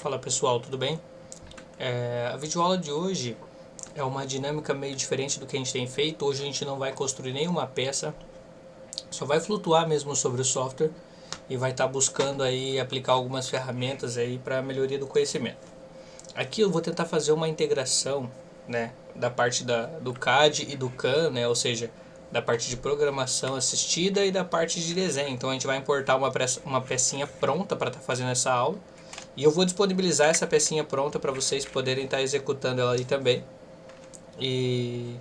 Fala pessoal, tudo bem? A videoaula de hoje é uma dinâmica meio diferente do que a gente tem feito. Hoje a gente não vai construir nenhuma peça, só vai flutuar mesmo sobre o software e vai estar buscando aí aplicar algumas ferramentas aí para melhoria do conhecimento. Aqui eu vou tentar fazer uma integração, né, da parte do CAD e do CAM, né, ou seja, da parte de programação assistida e da parte de desenho. Então a gente vai importar uma pecinha pronta para estar fazendo essa aula. E eu vou disponibilizar essa pecinha pronta para vocês poderem estar executando ela aí também. E,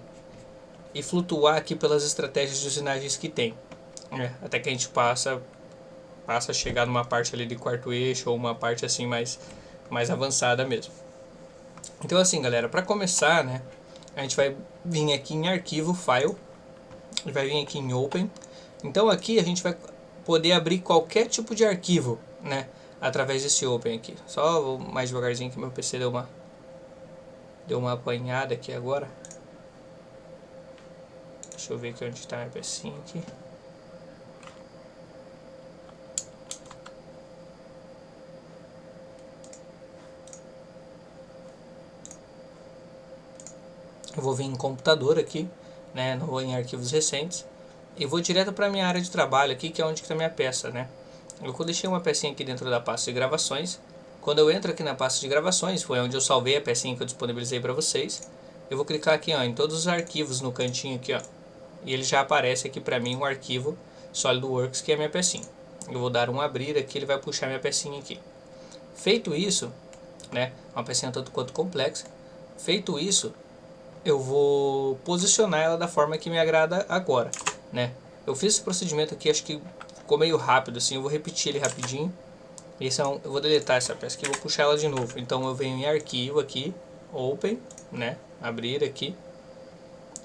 e flutuar aqui pelas estratégias de usinagens que tem. Até que a gente passa a chegar numa parte ali de quarto eixo ou uma parte assim mais avançada mesmo. Então assim galera, para começar, né, a gente vai vir aqui em arquivo, file, e vai vir aqui em open. Então aqui a gente vai poder abrir qualquer tipo de arquivo, né, através desse open aqui. Só vou mais devagarzinho que meu PC deu uma apanhada aqui agora. Deixa eu ver aqui onde está minha pecinha aqui. Eu vou vir em computador aqui, né, em arquivos recentes, e vou direto para minha área de trabalho aqui, que é onde está minha peça, né. Eu deixei uma pecinha aqui dentro da pasta de gravações. Quando eu entro aqui na pasta de gravações, foi onde eu salvei a pecinha que eu disponibilizei para vocês. Eu vou clicar aqui, ó, em todos os arquivos no cantinho aqui, ó, e ele já aparece aqui para mim um arquivo SolidWorks, que é a minha pecinha. Eu vou dar um abrir aqui, ele vai puxar minha pecinha aqui. Feito isso, né, uma pecinha tanto quanto complexa. Feito isso, eu vou posicionar ela da forma que me agrada agora, né? Eu fiz esse procedimento aqui, acho que ficou meio rápido assim, eu vou repetir ele rapidinho. Eu vou deletar essa peça aqui e vou puxar ela de novo. Então eu venho em arquivo aqui, open, né? Abrir aqui.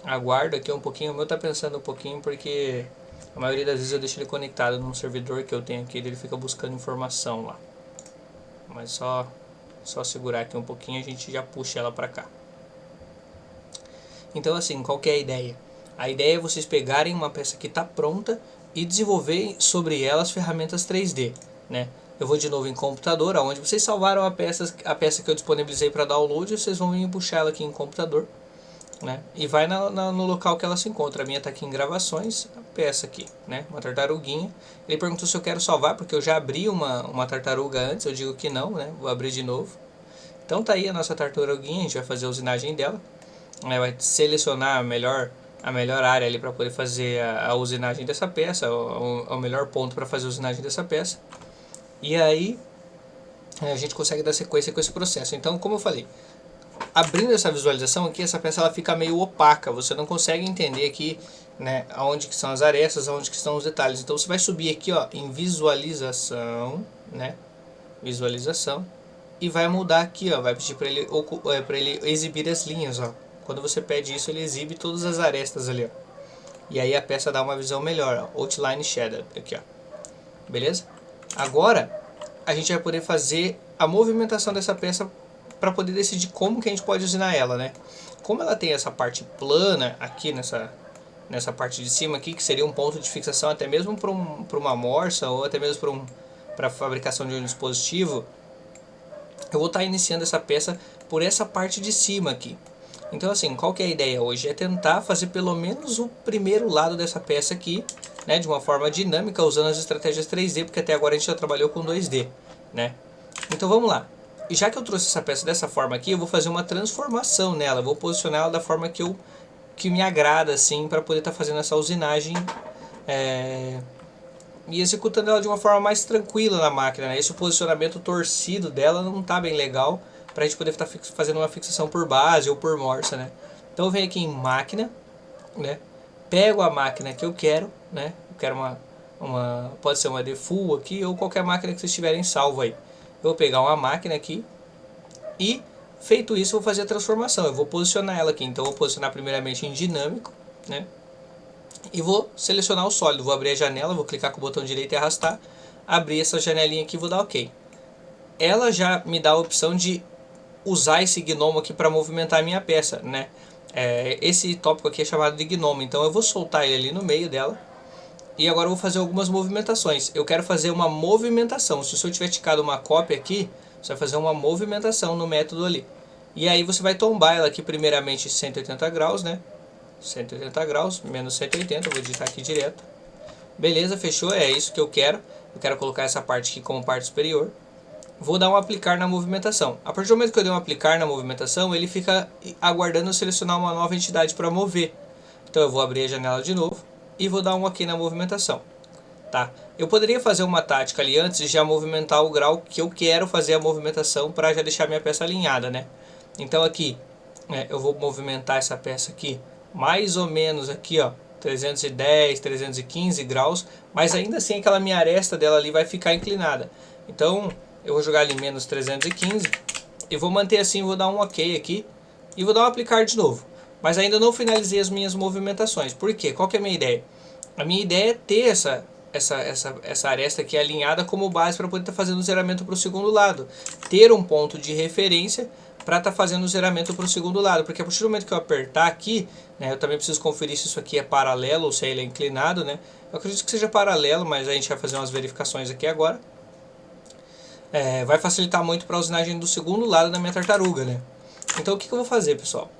Aguardo aqui um pouquinho, o meu tá pensando um pouquinho porque a maioria das vezes eu deixo ele conectado num servidor que eu tenho aqui, ele fica buscando informação lá. Mas só segurar aqui um pouquinho, a gente já puxa ela para cá. Então assim, qual que é a ideia? A ideia é vocês pegarem uma peça que está pronta e desenvolver sobre ela as ferramentas 3D, né? Eu vou de novo em computador, onde vocês salvaram a peça que eu disponibilizei para download, vocês vão vir puxar ela aqui em computador, né? E vai no local que ela se encontra. A minha está aqui em gravações, a peça aqui, né? Uma tartaruguinha. Ele perguntou se eu quero salvar, porque eu já abri uma tartaruga antes, eu digo que não, né? Vou abrir de novo. Então tá aí a nossa tartaruguinha, a gente vai fazer a usinagem dela. Vai selecionar a melhor área ali para poder fazer a usinagem dessa peça, o melhor ponto para fazer a usinagem dessa peça. E aí a gente consegue dar sequência com esse processo. Então, como eu falei, abrindo essa visualização aqui, essa peça ela fica meio opaca, você não consegue entender aqui, né, aonde que são as arestas, aonde que estão os detalhes. Então você vai subir aqui, ó, em visualização, né, visualização, e vai mudar aqui, ó, vai pedir para ele exibir as linhas, ó. Quando você pede isso, ele exibe todas as arestas ali, ó. E aí a peça dá uma visão melhor, ó, outline shadow aqui, ó. Beleza? Agora a gente vai poder fazer a movimentação dessa peça para poder decidir como que a gente pode usinar ela, né? Como ela tem essa parte plana aqui nessa parte de cima aqui, que seria um ponto de fixação até mesmo para uma morsa ou até mesmo para a fabricação de um dispositivo, eu vou estar iniciando essa peça por essa parte de cima aqui. Então assim, qual que é a ideia hoje? É tentar fazer pelo menos o primeiro lado dessa peça aqui, né, de uma forma dinâmica, usando as estratégias 3D, porque até agora a gente já trabalhou com 2D, né? Então vamos lá. E já que eu trouxe essa peça dessa forma aqui, eu vou fazer uma transformação nela, vou posicionar ela da forma que me agrada, assim, para poder estar fazendo essa usinagem e executando ela de uma forma mais tranquila na máquina, né? Esse posicionamento torcido dela não tá bem legal para a gente poder estar fazendo uma fixação por base ou por morsa, né? Então eu venho aqui em máquina, né? Pego a máquina que eu quero, né? Eu quero pode ser uma default aqui ou qualquer máquina que vocês tiverem salvo aí. Eu vou pegar uma máquina aqui e feito isso eu vou fazer a transformação. Eu vou posicionar ela aqui, então eu vou posicionar primeiramente em dinâmico, né? E vou selecionar o sólido, vou abrir a janela, vou clicar com o botão direito e arrastar, abrir essa janelinha aqui e vou dar OK. Ela já me dá a opção de usar esse gnomo aqui para movimentar a minha peça, né? Esse tópico aqui é chamado de gnomo, então eu vou soltar ele ali no meio dela E agora eu vou fazer algumas movimentações. Eu quero fazer uma movimentação. Se o senhor tiver ticado uma cópia aqui, você vai fazer uma movimentação no método ali. E aí você vai tombar ela aqui primeiramente 180 graus, né? 180 graus, menos 180, eu vou digitar aqui direto. Beleza, fechou, é isso que eu quero. Eu quero colocar essa parte aqui como parte superior. Vou dar um aplicar na movimentação. A partir do momento que eu der um aplicar na movimentação, ele fica aguardando eu selecionar uma nova entidade para mover. Então eu vou abrir a janela de novo e vou dar um OK na movimentação. Tá? Eu poderia fazer uma tática ali antes de já movimentar o grau que eu quero fazer a movimentação para já deixar minha peça alinhada, né? Então aqui, eu vou movimentar essa peça aqui, mais ou menos aqui, ó, 310, 315 graus, mas ainda assim aquela minha aresta dela ali vai ficar inclinada. Então eu vou jogar ali menos 315 e vou manter assim, vou dar um OK aqui e vou dar um aplicar de novo. Mas ainda não finalizei as minhas movimentações. Por quê? Qual que é a minha ideia? A minha ideia é ter essa aresta aqui alinhada como base para poder estar fazendo o zeramento para o segundo lado. Ter um ponto de referência para estar fazendo o zeramento para o segundo lado. Porque a partir do momento que eu apertar aqui, né, eu também preciso conferir se isso aqui é paralelo ou se ele é inclinado, né? Eu acredito que seja paralelo, mas a gente vai fazer umas verificações aqui agora. Vai facilitar muito para a usinagem do segundo lado da minha tartaruga, né? Então o que eu vou fazer, pessoal?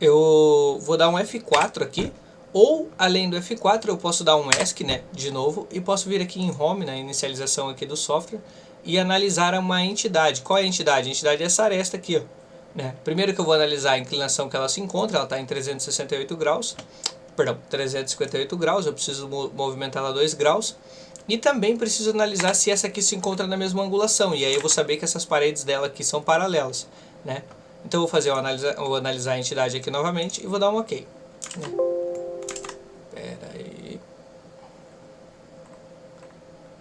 Eu vou dar um F4 aqui, ou além do F4 eu posso dar um ESC, né, de novo, e posso vir aqui em Home, na inicialização aqui do software, e analisar uma entidade. Qual é a entidade? A entidade é essa aresta aqui, ó, né? Primeiro que eu vou analisar a inclinação que ela se encontra, ela está em 368 graus, perdão, 358 graus, eu preciso movimentar ela 2 graus, e também preciso analisar se essa aqui se encontra na mesma angulação, e aí eu vou saber que essas paredes dela aqui são paralelas, né? Então eu vou analisar a entidade aqui novamente e vou dar um OK. Pera aí.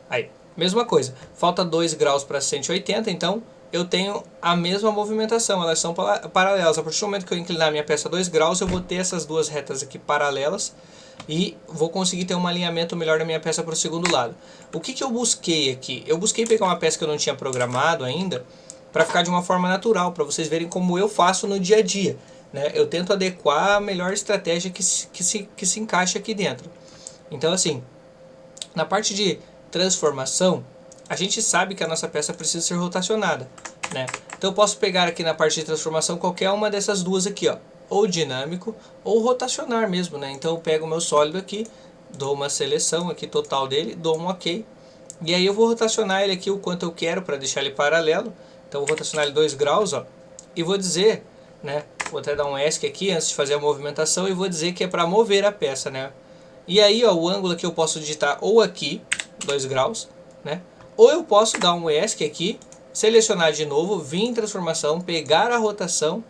Aí, mesma coisa. Falta 2 graus para 180, então eu tenho a mesma movimentação, elas são paralelas. A partir do momento que eu inclinar a minha peça 2 graus, eu vou ter essas duas retas aqui paralelas e vou conseguir ter um alinhamento melhor da minha peça para o segundo lado. O que eu busquei aqui? Eu busquei pegar uma peça que eu não tinha programado ainda, para ficar de uma forma natural, para vocês verem como eu faço no dia a dia, né? Eu tento adequar a melhor estratégia que se encaixa aqui dentro. Então assim, na parte de transformação, a gente sabe que a nossa peça precisa ser rotacionada, né? Então eu posso pegar aqui na parte de transformação qualquer uma dessas duas aqui, ó, ou dinâmico ou rotacionar mesmo, né? Então eu pego o meu sólido aqui, dou uma seleção aqui total dele, dou um OK, e aí eu vou rotacionar ele aqui o quanto eu quero para deixar ele paralelo. Então eu vou rotacionar ele 2 graus, ó, e vou dizer, né, vou até dar um ESC aqui antes de fazer a movimentação e vou dizer que é para mover a peça, né? E aí, ó, o ângulo que eu posso digitar ou aqui, 2 graus, né? Ou eu posso dar um ESC aqui, selecionar de novo, vir em transformação, pegar a rotação,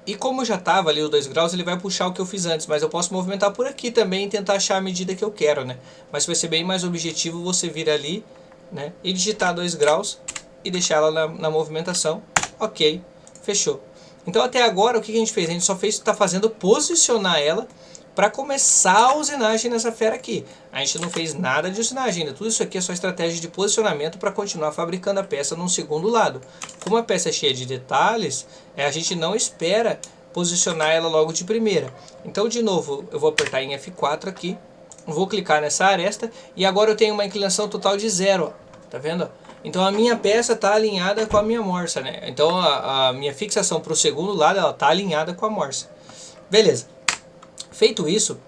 e como já estava ali os 2 graus, ele vai puxar o que eu fiz antes, mas eu posso movimentar por aqui também e tentar achar a medida que eu quero, né? Mas vai ser bem mais objetivo você vir ali, né, e digitar 2 graus, e deixar ela na movimentação. OK, fechou. Então até agora o que a gente fez? A gente só está fazendo posicionar ela para começar a usinagem nessa fera aqui. A gente não fez nada de usinagem ainda. Tudo isso aqui é só estratégia de posicionamento para continuar fabricando a peça num segundo lado. Como a peça é cheia de detalhes, a gente não espera posicionar ela logo de primeira. Então de novo eu vou apertar em F4 aqui, vou clicar nessa aresta e agora eu tenho uma inclinação total de 0, ó. Tá vendo? Então a minha peça está alinhada com a minha morsa, né? Então a minha fixação para o segundo lado ela está alinhada com a morsa. Beleza. Feito isso,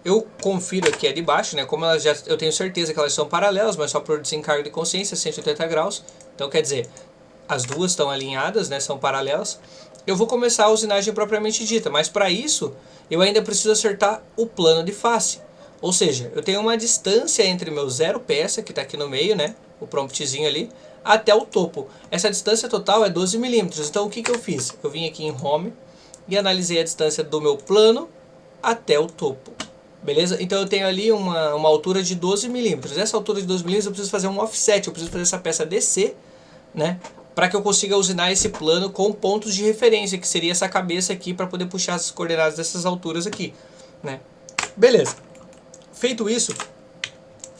eu confiro aqui a de baixo, né? Como eu tenho certeza que elas são paralelas, mas só por desencargo de consciência, 180 graus. Então quer dizer, as duas estão alinhadas, né? São paralelas. Eu vou começar a usinagem propriamente dita, mas para isso eu ainda preciso acertar o plano de face. Ou seja, eu tenho uma distância entre meu zero peça, que está aqui no meio, né? O promptzinho ali, até o topo. Essa distância total é 12 milímetros. Então o que eu fiz? Eu vim aqui em Home e analisei a distância do meu plano até o topo. Beleza? Então eu tenho ali uma altura de 12 milímetros. Essa altura de 12 milímetros eu preciso fazer um offset, eu preciso fazer essa peça descer, né? Para que eu consiga usinar esse plano com pontos de referência, que seria essa cabeça aqui, para poder puxar as coordenadas dessas alturas aqui, né? Beleza. Feito isso,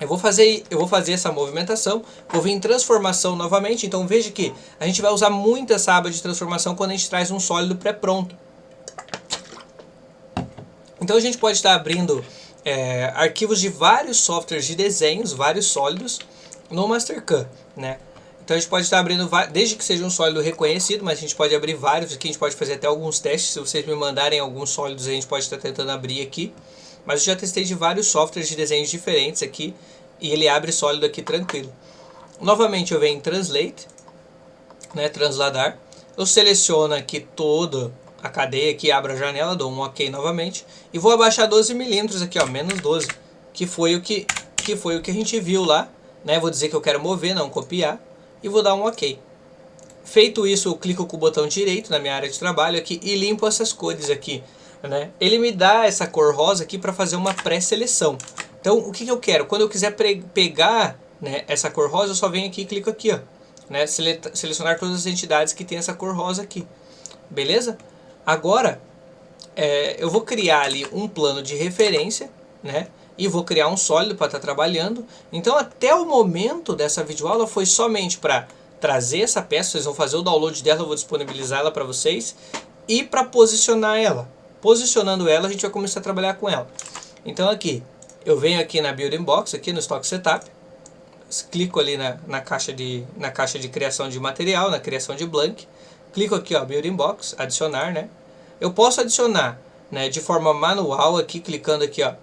eu vou fazer essa movimentação, vou vir em transformação novamente. Então veja que a gente vai usar muito essa aba de transformação quando a gente traz um sólido pré-pronto. Então a gente pode estar abrindo arquivos de vários softwares de desenhos, vários sólidos, no Mastercam, né? Então a gente pode estar abrindo, desde que seja um sólido reconhecido, mas a gente pode abrir vários aqui, a gente pode fazer até alguns testes. Se vocês me mandarem alguns sólidos, a gente pode estar tentando abrir aqui. Mas eu já testei de vários softwares de desenhos diferentes aqui, e ele abre sólido aqui tranquilo. Novamente eu venho em Translate, né, transladar. Eu seleciono aqui toda a cadeia, aqui abro a janela, dou um OK novamente. E vou abaixar 12 milímetros aqui, ó, menos 12, que foi o que a gente viu lá, né? Vou dizer que eu quero mover, não copiar. E vou dar um OK. Feito isso, eu clico com o botão direito na minha área de trabalho aqui e limpo essas cores aqui, né? Ele me dá essa cor rosa aqui para fazer uma pré-seleção. Então, o que eu quero? Quando eu quiser pegar, né, essa cor rosa, eu só venho aqui e clico aqui, ó, né? Selecionar todas as entidades que tem essa cor rosa aqui. Beleza? Agora, eu vou criar ali um plano de referência, né? E vou criar um sólido para estar trabalhando. Então até o momento dessa videoaula foi somente para trazer essa peça, vocês vão fazer o download dela, eu vou disponibilizar ela para vocês, e para posicionar ela. Posicionando ela, a gente vai começar a trabalhar com ela. Então aqui, eu venho aqui na Building Box, aqui no Stock Setup, clico ali na caixa de criação de material, na criação de blank, clico aqui, ó, Building Box, adicionar, né? Eu posso adicionar, né, de forma manual aqui, clicando aqui, ó,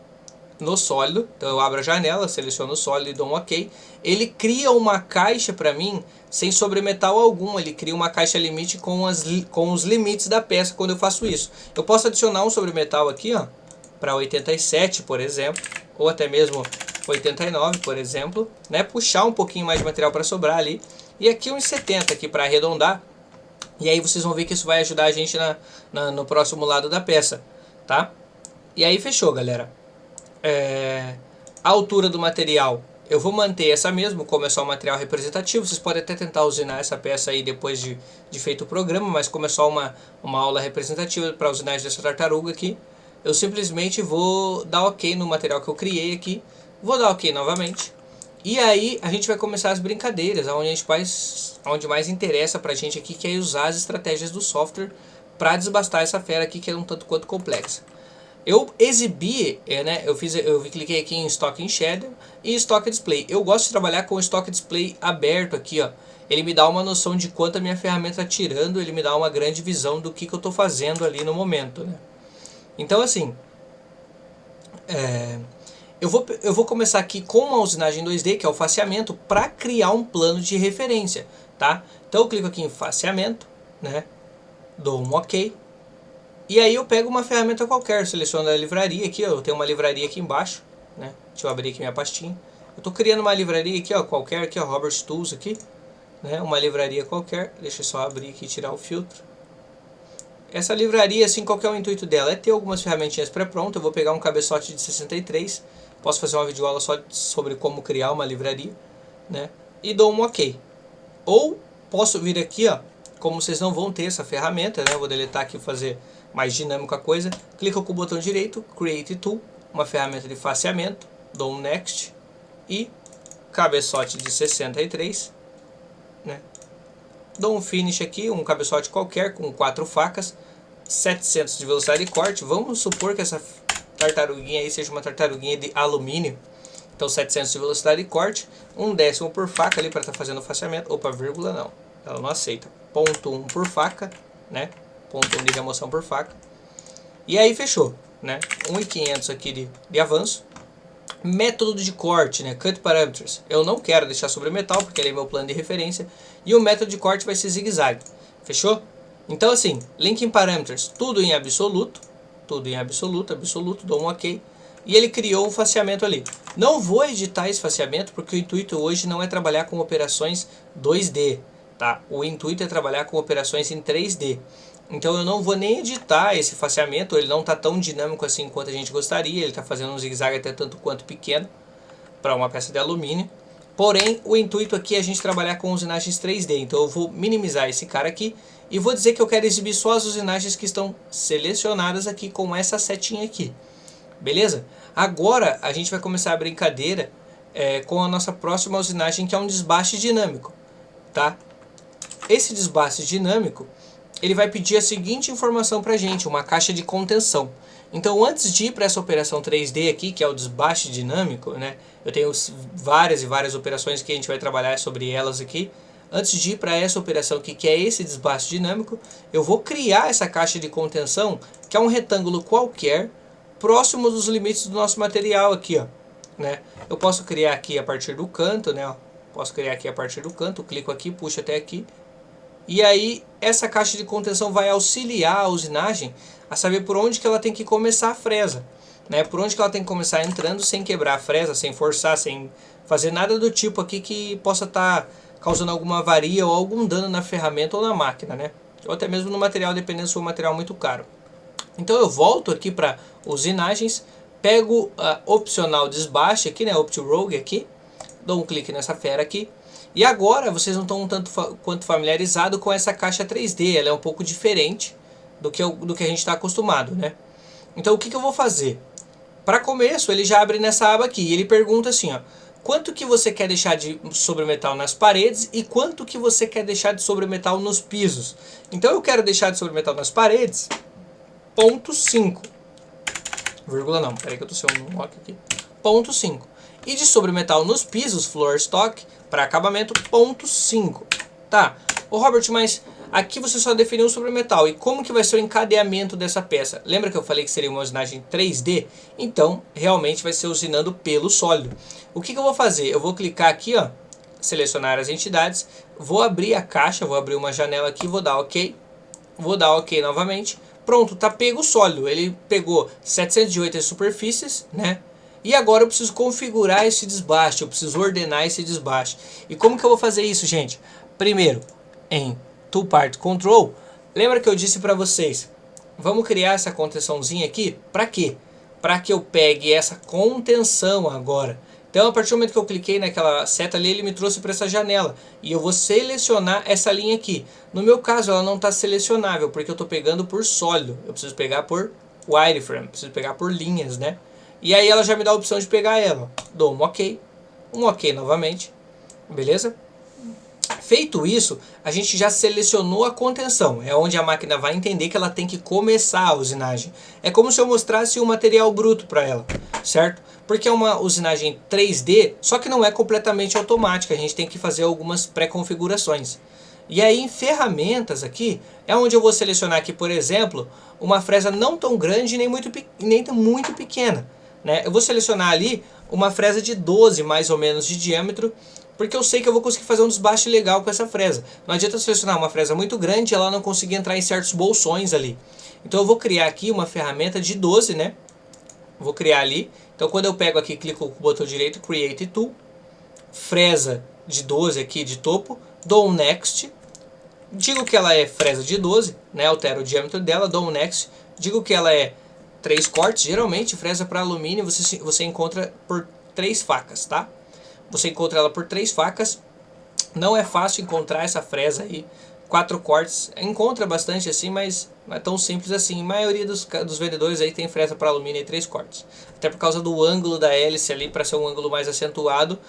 no sólido. Então eu abro a janela, seleciono o sólido e dou um OK. Ele cria uma caixa para mim sem sobremetal algum. Ele cria uma caixa limite com os limites da peça quando eu faço isso. Eu posso adicionar um sobremetal aqui, ó, para 87, por exemplo, ou até mesmo 89, por exemplo, né? Puxar um pouquinho mais de material para sobrar ali. E aqui uns 70 aqui para arredondar. E aí vocês vão ver que isso vai ajudar a gente no próximo lado da peça, tá? E aí fechou, galera. A altura do material eu vou manter essa mesmo, como é só um material representativo. Vocês podem até tentar usinar essa peça aí depois de feito o programa, mas como é só uma aula representativa para usinagem dessa tartaruga aqui, eu simplesmente vou dar OK no material que eu criei aqui, vou dar OK novamente, e aí a gente vai começar as brincadeiras, onde mais interessa pra gente aqui, que é usar as estratégias do software para desbastar essa fera aqui, que é um tanto quanto complexa. Eu exibi, né, eu cliquei aqui em Stock in Shadow e Stock Display. Eu gosto de trabalhar com o Stock Display aberto aqui, ó. Ele me dá uma noção de quanto a minha ferramenta está tirando, ele me dá uma grande visão do que eu estou fazendo ali no momento, né? Então assim, eu vou começar aqui com uma usinagem 2D, que é o faceamento, para criar um plano de referência, tá? Então eu clico aqui em faceamento, né? Dou um OK. E aí eu pego uma ferramenta qualquer, seleciono a livraria aqui, ó, eu tenho uma livraria aqui embaixo, né? Deixa eu abrir aqui minha pastinha. Eu estou criando uma livraria aqui, ó, qualquer aqui, ó, Robert Tools aqui, né? Uma livraria qualquer. Deixa eu só abrir aqui e tirar o filtro. Essa livraria, assim, qual que é o intuito dela? É ter algumas ferramentinhas pré-prontas. Eu vou pegar um cabeçote de 63, posso fazer uma videoaula só sobre como criar uma livraria, né? E dou um OK. Ou posso vir aqui, ó, como vocês não vão ter essa ferramenta, né? Eu vou deletar aqui e fazer mais dinâmico a coisa. Clico com o botão direito, Create Tool, uma ferramenta de faceamento, dou um Next e cabeçote de 63, né? Dou um Finish aqui, um cabeçote qualquer com 4 facas, 700 de velocidade de corte. Vamos supor que essa tartaruguinha aí seja uma tartaruguinha de alumínio. Então 700 de velocidade de corte, 1/10 por faca ali para estar fazendo o faceamento. Opa, vírgula não, ela não aceita. Ponto 1 por faca, né? Ponto 1 de remoção por faca. E aí fechou, né? 1.500 aqui de avanço. Método de corte, né? Cut Parameters. Eu não quero deixar sobre metal, porque ele é meu plano de referência. E o método de corte vai ser zigue-zague. Fechou? Então assim, Linking Parameters, tudo em absoluto. Tudo em absoluto, dou um OK. E ele criou um faceamento ali. Não vou editar esse faceamento, porque o intuito hoje não é trabalhar com operações 2D, tá? O intuito é trabalhar com operações em 3D. Então eu não vou nem editar esse faceamento, ele não está tão dinâmico assim quanto a gente gostaria, ele está fazendo um zigue-zague até tanto quanto pequeno para uma peça de alumínio. Porém, o intuito aqui é a gente trabalhar com usinagens 3D, então eu vou minimizar esse cara aqui e vou dizer que eu quero exibir só as usinagens que estão selecionadas aqui com essa setinha aqui. Beleza? Agora a gente vai começar a brincadeira com a nossa próxima usinagem, que é um desbaste dinâmico, tá? Esse desbaste dinâmico, ele vai pedir a seguinte informação para a gente, uma caixa de contenção. Então, antes de ir para essa operação 3D aqui, que é o desbaste dinâmico, né? Eu tenho várias e várias operações que a gente vai trabalhar sobre elas aqui. Antes de ir para essa operação aqui, que é esse desbaste dinâmico, eu vou criar essa caixa de contenção, que é um retângulo qualquer, próximo dos limites do nosso material aqui, ó, né? Eu posso criar aqui a partir do canto, né? Posso criar aqui a partir do canto, clico aqui, puxo até aqui. E aí essa caixa de contenção vai auxiliar a usinagem a saber por onde que ela tem que começar a fresa, né? Por onde que ela tem que começar entrando sem quebrar a fresa, sem forçar, sem fazer nada do tipo aqui que possa estar causando alguma avaria ou algum dano na ferramenta ou na máquina, né? Ou até mesmo no material, dependendo se for um material muito caro. Então eu volto aqui para usinagens, pego a opcional desbaste aqui, né? Opt Rogue aqui, dou um clique nessa fera aqui. E agora vocês não estão um tanto quanto familiarizados com essa caixa 3D, ela é um pouco diferente do que a gente está acostumado, né? Então o que eu vou fazer? Para começo, ele já abre nessa aba aqui e ele pergunta assim, ó, quanto que você quer deixar de sobremetal nas paredes e quanto que você quer deixar de sobremetal nos pisos. Então eu quero deixar de sobremetal nas paredes, 0,5, vírgula não, peraí que eu tô sem um lock aqui, 0,5. E de sobremetal nos pisos, floor stock, para acabamento, 0,5. Tá, ô Robert, mas aqui você só definiu o sobremetal. E como que vai ser o encadeamento dessa peça? Lembra que eu falei que seria uma usinagem 3D? Então, realmente vai ser usinando pelo sólido. O que eu vou fazer? Eu vou clicar aqui, ó, selecionar as entidades, vou abrir a caixa, vou abrir uma janela aqui, vou dar OK. Vou dar OK novamente. Pronto, tá pego o sólido. Ele pegou 708 superfícies, né? E agora eu preciso configurar esse desbaste, eu preciso ordenar esse desbaste. E como que eu vou fazer isso, gente? Primeiro, em Tool Part Control, lembra que eu disse para vocês, vamos criar essa contençãozinha aqui, para quê? Para que eu pegue essa contenção agora. Então, a partir do momento que eu cliquei naquela seta ali, ele me trouxe para essa janela. E eu vou selecionar essa linha aqui. No meu caso, ela não está selecionável, porque eu estou pegando por sólido. Eu preciso pegar por wireframe, preciso pegar por linhas, né? E aí ela já me dá a opção de pegar ela. Dou um OK novamente, beleza? Feito isso, a gente já selecionou a contenção. É onde a máquina vai entender que ela tem que começar a usinagem. É como se eu mostrasse o material bruto para ela, certo? Porque é uma usinagem 3D, só que não é completamente automática. A gente tem que fazer algumas pré-configurações. E aí em ferramentas aqui, é onde eu vou selecionar aqui, por exemplo, uma fresa não tão grande nem muito pequena, né? Eu vou selecionar ali uma fresa de 12 mais ou menos de diâmetro, porque eu sei que eu vou conseguir fazer um desbaste legal com essa fresa. Não adianta eu selecionar uma fresa muito grande e ela não conseguir entrar em certos bolsões ali. Então eu vou criar aqui uma ferramenta de 12, né? Vou criar ali. Então quando eu pego aqui, clico com o botão direito, Create Tool, fresa de 12 aqui de topo, dou um Next, digo que ela é fresa de 12, né? Altero o diâmetro dela, dou um Next, digo que ela é 3 cortes, geralmente fresa para alumínio você encontra por 3 facas, tá? Você encontra ela por 3 facas, não é fácil encontrar essa fresa aí, 4 cortes, encontra bastante assim, mas não é tão simples assim. A maioria dos vendedores aí tem fresa para alumínio e 3 cortes, até por causa do ângulo da hélice ali, para ser um ângulo mais acentuado,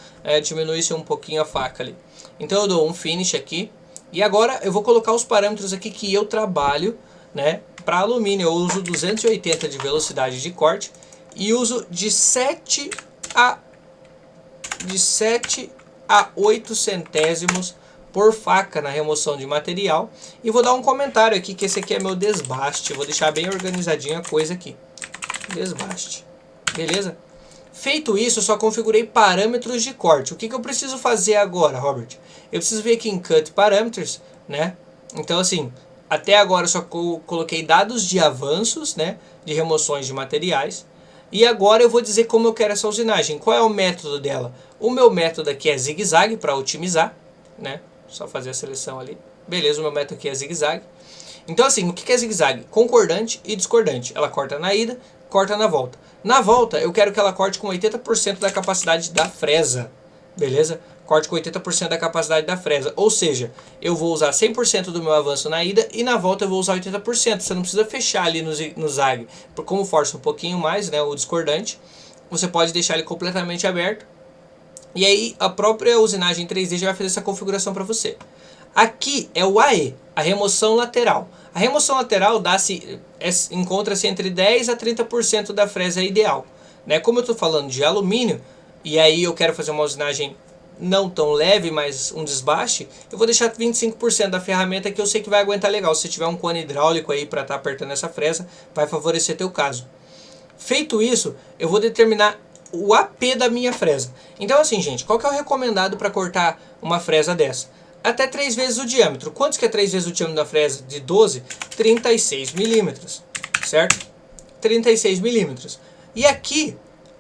diminui-se um pouquinho a faca ali. Então eu dou um Finish aqui, e agora eu vou colocar os parâmetros aqui que eu trabalho, né? Para alumínio eu uso 280 de velocidade de corte e uso de 7 a 8 centésimos por faca na remoção de material. E vou dar um comentário aqui que esse aqui é meu desbaste. Vou deixar bem organizadinha a coisa aqui. Desbaste. Beleza? Feito isso, eu só configurei parâmetros de corte. O que eu preciso fazer agora, Robert? Eu preciso vir aqui em Cut Parameters, né? Então assim, até agora eu só coloquei dados de avanços, né? De remoções de materiais. E agora eu vou dizer como eu quero essa usinagem. Qual é o método dela? O meu método aqui é zigue-zague para otimizar, né? Só fazer a seleção ali. Beleza, o meu método aqui é zigue-zague. Então assim, o que é zigue-zague? Concordante e discordante. Ela corta na ida, corta na volta. Na volta, eu quero que ela corte com 80% da capacidade da fresa. Beleza? Corte com 80% da capacidade da fresa. Ou seja, eu vou usar 100% do meu avanço na ida e na volta eu vou usar 80%. Você não precisa fechar ali no zague. Como força um pouquinho mais, né, o discordante, você pode deixar ele completamente aberto. E aí a própria usinagem 3D já vai fazer essa configuração para você. Aqui é o AE, a remoção lateral. A remoção lateral encontra-se entre 10 a 30% da fresa ideal. Né? Como eu estou falando de alumínio, e aí eu quero fazer uma usinagem não tão leve, mas um desbaste, eu vou deixar 25% da ferramenta que eu sei que vai aguentar legal. Se tiver um cone hidráulico aí para estar apertando essa fresa, vai favorecer teu caso. Feito isso, eu vou determinar o AP da minha fresa. Então assim, gente, qual que é o recomendado para cortar uma fresa dessa? Até 3 vezes o diâmetro. Quantos que é 3 vezes o diâmetro da fresa de 12? 36 milímetros, certo? 36 milímetros. E aqui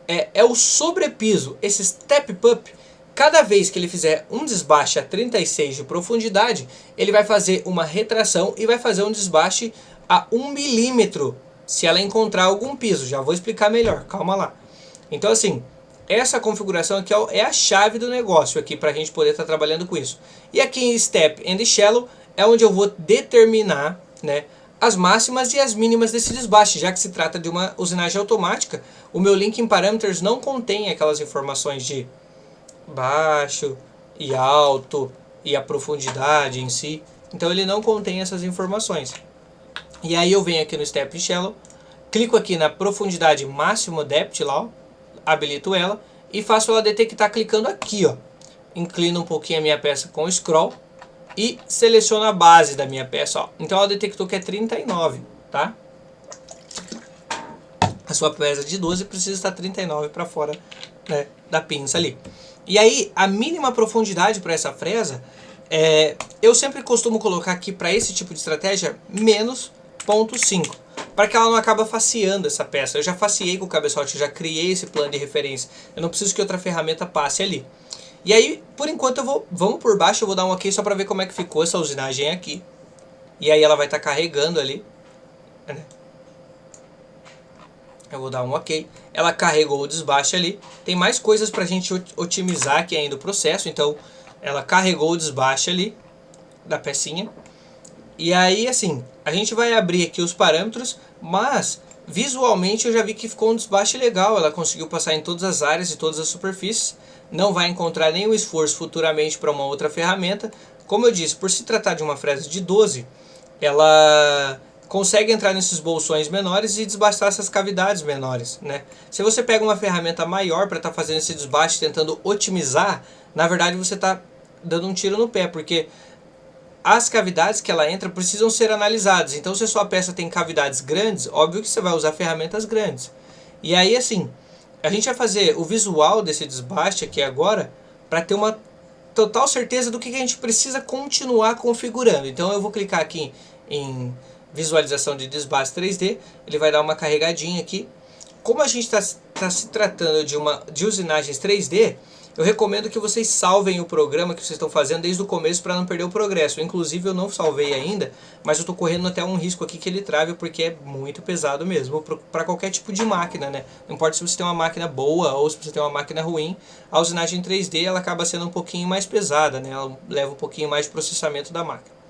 é o sobrepiso, esse step up. Cada vez que ele fizer um desbaste a 36 de profundidade, ele vai fazer uma retração e vai fazer um desbaste a 1 milímetro, se ela encontrar algum piso. Já vou explicar melhor, calma lá. Então assim, essa configuração aqui é a chave do negócio aqui para a gente poder estar trabalhando com isso. E aqui em Step and Shallow é onde eu vou determinar, né, as máximas e as mínimas desse desbaste, já que se trata de uma usinagem automática. O meu link em Parameters não contém aquelas informações de baixo e alto e a profundidade em si. Então ele não contém essas informações. E aí eu venho aqui no Step Shallow, clico aqui na profundidade máximo depth lá, ó, habilito ela e faço ela detectar clicando aqui, ó. Inclino um pouquinho a minha peça com o scroll e seleciono a base da minha peça, ó. Então ela detectou que é 39, tá? A sua peça de 12 precisa estar 39 para fora, né, da pinça ali. E aí, a mínima profundidade para essa fresa, eu sempre costumo colocar aqui para esse tipo de estratégia, menos 0,5, para que ela não acabe faceando essa peça. Eu já faceei com o cabeçote, eu já criei esse plano de referência. Eu não preciso que outra ferramenta passe ali. E aí, por enquanto, vamos por baixo, eu vou dar um ok só para ver como é que ficou essa usinagem aqui. E aí ela vai estar carregando ali, né? Eu vou dar um ok. Ela carregou o desbaste ali. Tem mais coisas para a gente otimizar aqui ainda o processo. Então, ela carregou o desbaste ali da pecinha. E aí, assim, a gente vai abrir aqui os parâmetros, mas visualmente eu já vi que ficou um desbaste legal. Ela conseguiu passar em todas as áreas e todas as superfícies. Não vai encontrar nenhum esforço futuramente para uma outra ferramenta. Como eu disse, por se tratar de uma fresa de 12, ela consegue entrar nesses bolsões menores e desbastar essas cavidades menores, né? Se você pega uma ferramenta maior para estar fazendo esse desbaste, tentando otimizar, na verdade você está dando um tiro no pé, porque as cavidades que ela entra precisam ser analisadas. Então, se a sua peça tem cavidades grandes, óbvio que você vai usar ferramentas grandes. E aí, assim, a gente vai fazer o visual desse desbaste aqui agora para ter uma total certeza do que a gente precisa continuar configurando. Então, eu vou clicar aqui em visualização de desbaste 3D, ele vai dar uma carregadinha aqui. Como a gente está se tratando de usinagens 3D, eu recomendo que vocês salvem o programa que vocês estão fazendo desde o começo para não perder o progresso. Inclusive eu não salvei ainda, mas eu estou correndo até um risco aqui que ele trave porque é muito pesado mesmo para qualquer tipo de máquina, né? Não importa se você tem uma máquina boa ou se você tem uma máquina ruim, a usinagem 3D ela acaba sendo um pouquinho mais pesada, né? Ela leva um pouquinho mais de processamento da máquina.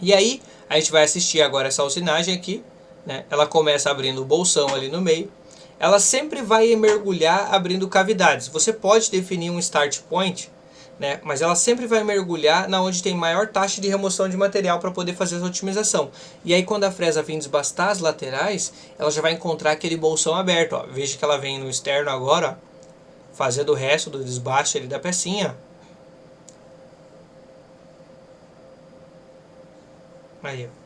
E aí a gente vai assistir agora essa usinagem aqui, né? Ela começa abrindo o bolsão ali no meio. Ela sempre vai mergulhar abrindo cavidades. Você pode definir um start point, né? Mas ela sempre vai mergulhar na onde tem maior taxa de remoção de material para poder fazer essa otimização. E aí quando a fresa vir desbastar as laterais, ela já vai encontrar aquele bolsão aberto, ó. Veja que ela vem no externo agora, ó, fazendo o resto do desbaste ali da pecinha. Aí, ó.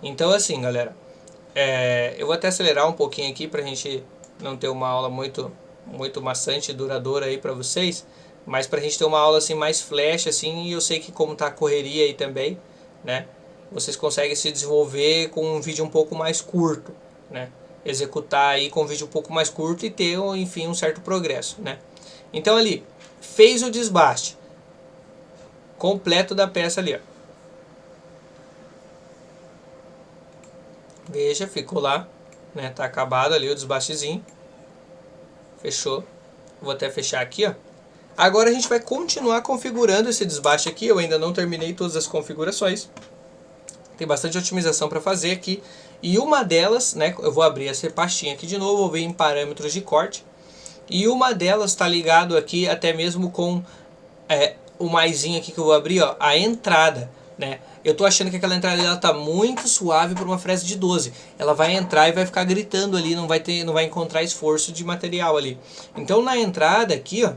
Então assim, galera, eu vou até acelerar um pouquinho aqui pra gente não ter uma aula muito maçante e duradoura aí pra vocês, mas pra gente ter uma aula assim mais flash assim, e eu sei que como tá a correria aí também, né, vocês conseguem se desenvolver com um vídeo um pouco mais curto, né, executar aí com um vídeo um pouco mais curto e ter, enfim, um certo progresso, né. Então ali, fez o desbaste completo da peça ali, ó. Veja, ficou lá, né? Tá acabado ali o desbastezinho. Fechou. Vou até fechar aqui, ó. Agora a gente vai continuar configurando esse desbaste aqui. Eu ainda não terminei todas as configurações. Tem bastante otimização para fazer aqui. E uma delas, né? Eu vou abrir essa pastinha aqui de novo, vou ver em parâmetros de corte. E uma delas está ligado aqui até mesmo com o maisinho aqui que eu vou abrir, ó, a entrada, né? Eu tô achando que aquela entrada ela tá muito suave para uma fresa de 12. Ela vai entrar e vai ficar gritando ali, não vai encontrar esforço de material ali. Então na entrada aqui, ó,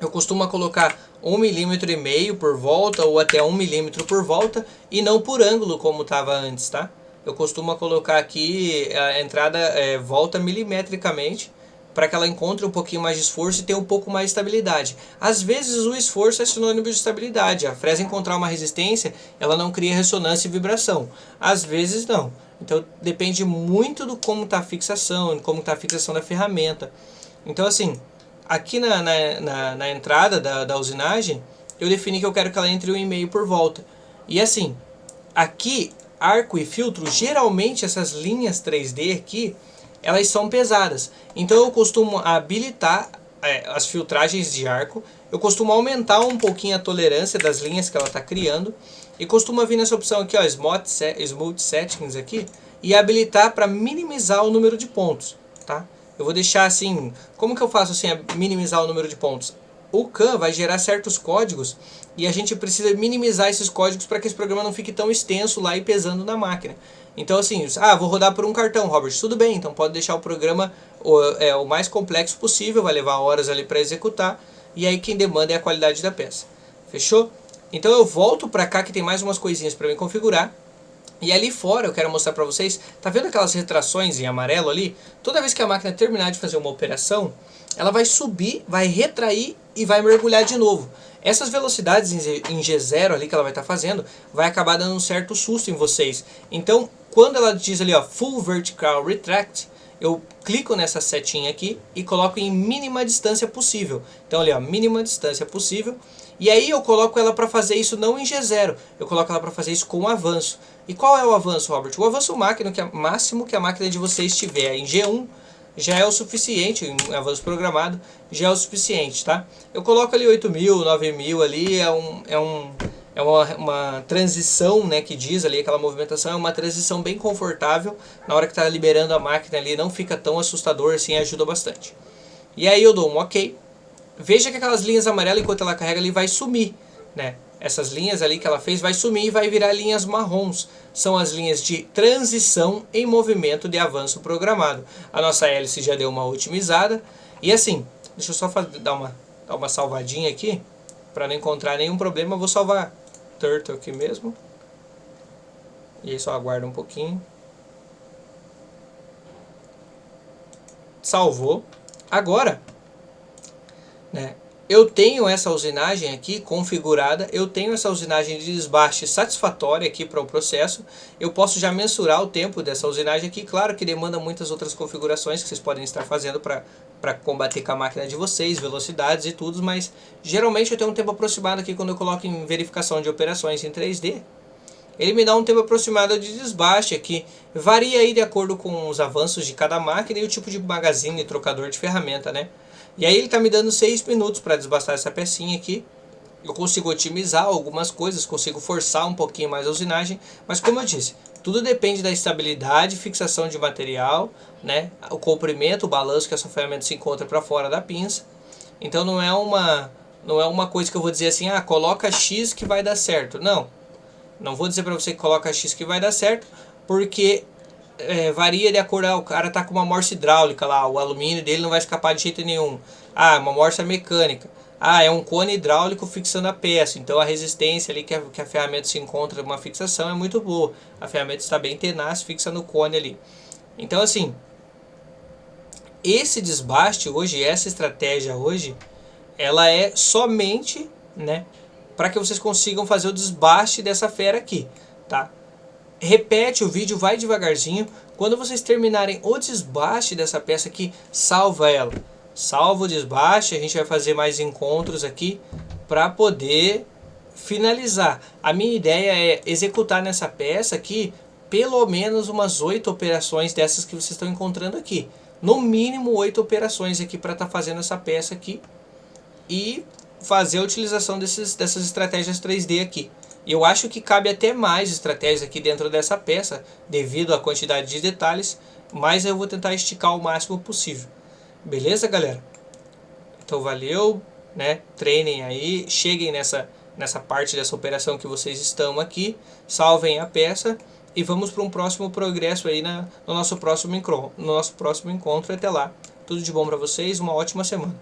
eu costumo colocar 1,5 mm por volta ou até 1 mm por volta e não por ângulo como estava antes, tá? Eu costumo colocar aqui a entrada volta milimetricamente para que ela encontre um pouquinho mais de esforço e tenha um pouco mais de estabilidade. Às vezes o esforço é sinônimo de estabilidade. A fresa encontrar uma resistência, ela não cria ressonância e vibração. Às vezes não. Então depende muito do como está a fixação, de como está a fixação da ferramenta. Então assim, aqui na entrada da usinagem, eu defini que eu quero que ela entre 1,5 por volta. E assim, aqui, arco e filtro, geralmente essas linhas 3D aqui, elas são pesadas. Então eu costumo habilitar as filtragens de arco, eu costumo aumentar um pouquinho a tolerância das linhas que ela está criando, e costumo vir nessa opção aqui, ó, Smooth Settings aqui, e habilitar para minimizar o número de pontos, tá? Eu vou deixar assim, como que eu faço assim, minimizar o número de pontos? O CAM vai gerar certos códigos e a gente precisa minimizar esses códigos para que esse programa não fique tão extenso lá e pesando na máquina. Então assim, vou rodar por um cartão, Robert, tudo bem, então pode deixar o programa o mais complexo possível, vai levar horas ali para executar, e aí quem demanda é a qualidade da peça. Fechou? Então eu volto para cá que tem mais umas coisinhas para me configurar. E ali fora eu quero mostrar para vocês, tá vendo aquelas retrações em amarelo ali? Toda vez que a máquina terminar de fazer uma operação, ela vai subir, vai retrair e vai mergulhar de novo. Essas velocidades em G0 ali que ela vai estar fazendo, vai acabar dando um certo susto em vocês. Então, quando ela diz ali, ó, Full Vertical Retract, eu clico nessa setinha aqui e coloco em mínima distância possível. Então ali, ó, mínima distância possível. E aí eu coloco ela para fazer isso não em G0, eu coloco ela para fazer isso com avanço. E qual é o avanço, Robert? O avanço máximo que a máquina de vocês tiver em G1 já é o suficiente, em avanço programado, já é o suficiente, tá? Eu coloco ali 8.000, 9.000 ali, é uma transição, né, que diz ali, aquela movimentação, é uma transição bem confortável, na hora que está liberando a máquina ali, não fica tão assustador assim, ajuda bastante. E aí eu dou um OK. Veja que aquelas linhas amarelas, enquanto ela carrega, ali vai sumir, né? Essas linhas ali que ela fez vai sumir e vai virar linhas marrons. São as linhas de transição em movimento de avanço programado. A nossa hélice já deu uma otimizada. E assim, deixa eu só dar uma salvadinha aqui, para não encontrar nenhum problema. Eu vou salvar Turtle aqui mesmo. E aí só aguarda um pouquinho. Salvou. Agora, né, eu tenho essa usinagem aqui configurada, eu tenho essa usinagem de desbaste satisfatória aqui para o processo, eu posso já mensurar o tempo dessa usinagem aqui, claro que demanda muitas outras configurações que vocês podem estar fazendo para combater com a máquina de vocês, velocidades e tudo, mas geralmente eu tenho um tempo aproximado aqui quando eu coloco em verificação de operações em 3D, ele me dá um tempo aproximado de desbaste aqui, varia aí de acordo com os avanços de cada máquina e o tipo de magazine e trocador de ferramenta, né? E aí ele está me dando 6 minutos para desbastar essa pecinha aqui. Eu consigo otimizar algumas coisas, consigo forçar um pouquinho mais a usinagem, mas como eu disse, tudo depende da estabilidade, fixação de material, né? O comprimento, o balanço que essa ferramenta se encontra para fora da pinça. Então não é uma coisa que eu vou dizer assim, coloca X que vai dar certo. Não vou dizer para você que coloca X que vai dar certo, porque varia de acordo, o cara tá com uma morsa hidráulica lá, o alumínio dele não vai escapar de jeito nenhum. Uma morsa mecânica. É um cone hidráulico fixando a peça, então a resistência ali que a ferramenta se encontra uma fixação é muito boa. A ferramenta está bem tenaz, fixa no cone ali. Então assim, esse desbaste hoje, essa estratégia hoje, ela é somente, né, para que vocês consigam fazer o desbaste dessa fera aqui, tá? Repete o vídeo, vai devagarzinho. Quando vocês terminarem o desbaste dessa peça aqui, salva ela. Salva o desbaste, a gente vai fazer mais encontros aqui para poder finalizar. A minha ideia é executar nessa peça aqui pelo menos umas 8 operações dessas que vocês estão encontrando aqui. No mínimo 8 operações aqui para estar fazendo essa peça aqui e fazer a utilização dessas estratégias 3D aqui. Eu acho que cabe até mais estratégias aqui dentro dessa peça, devido à quantidade de detalhes, mas eu vou tentar esticar o máximo possível. Beleza, galera? Então valeu, né? Treinem aí, cheguem nessa parte dessa operação que vocês estão aqui, salvem a peça e vamos para um próximo progresso aí no nosso próximo encontro. Até lá. Tudo de bom para vocês, uma ótima semana.